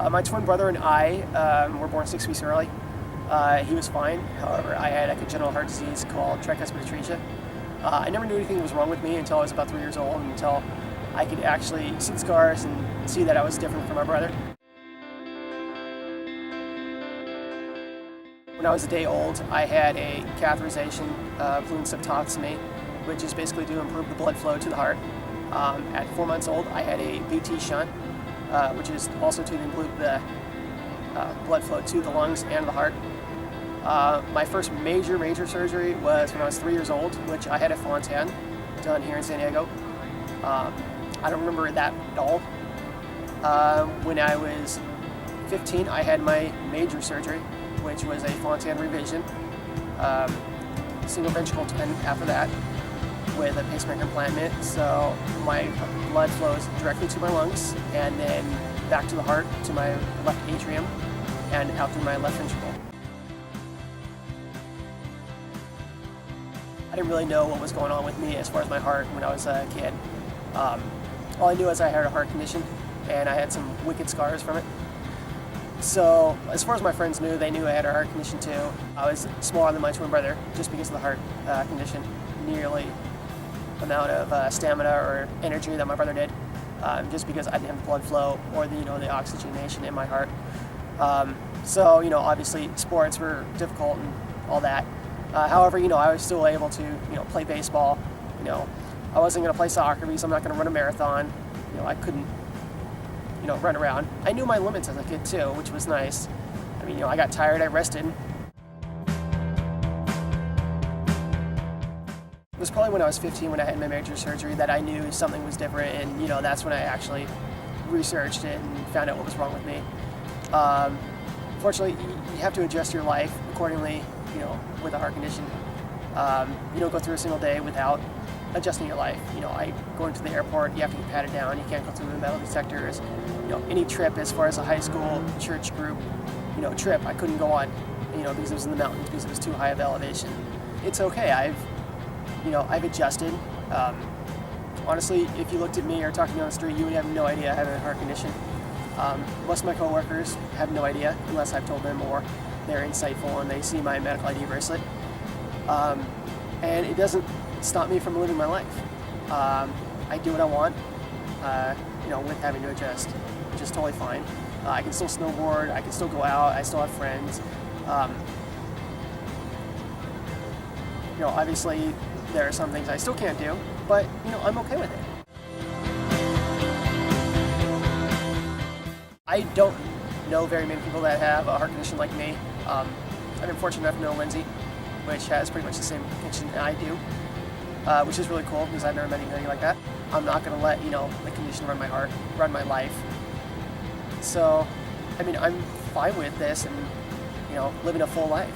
My twin brother and I were born 6 weeks early. He was fine. However, I had a congenital heart disease called tricuspid atresia. I never knew anything was wrong with me until I was about 3 years old, until I could actually see the scars and see that I was different from my brother. When I was a day old, I had a catheterization, balloon septotomy, which is basically to improve the blood flow to the heart. At 4 months old, I had a VT shunt, which is also to improve the blood flow to the lungs and the heart. My first major surgery was when I was 3 years old, which I had a Fontan done here in San Diego. I don't remember that at all. When I was 15, I had my major surgery, which was a Fontan revision, single ventricle pen after that, with a pacemaker implantment. So my blood flows directly to my lungs and then back to the heart, to my left atrium, and out through my left ventricle. I didn't really know what was going on with me as far as my heart when I was a kid. All I knew is I had a heart condition and I had some wicked scars from it. So as far as my friends knew, they knew I had a heart condition too. I was smaller than my twin brother just because of the heart condition, nearly the amount of stamina or energy that my brother did, just because I didn't have the blood flow or the oxygenation in my heart. So obviously sports were difficult and all that. However, I was still able to play baseball. I wasn't going to play soccer because I'm not going to run a marathon. I couldn't run around. I knew my limits as a kid too, which was nice. I mean, I got tired, I rested. It was probably when I was 15 when I had my major surgery that I knew something was different, and that's when I actually researched it and found out what was wrong with me. Fortunately, you have to adjust your life accordingly, with a heart condition. You don't go through a single day without adjusting your life. I go into the airport, you have to get patted down, you can't go through the metal detectors. Any trip as far as a high school church group, trip, I couldn't go on, because it was in the mountains, because it was too high of elevation. It's okay, I've adjusted. Honestly, if you looked at me or talked to me on the street, you would have no idea I have a heart condition. Most of my coworkers have no idea unless I've told them, or they're insightful and they see my medical ID bracelet. And it doesn't stop me from living my life. I do what I want, with having to adjust, which is totally fine. I can still snowboard, I can still go out, I still have friends. Obviously there are some things I still can't do, but I'm okay with it. I don't know very many people that have a heart condition like me. I've been fortunate enough to know Lindsay, which has pretty much the same condition that I do, which is really cool because I've never met anybody like that. I'm not going to let the condition run my heart, run my life. So, I'm fine with this and living a full life.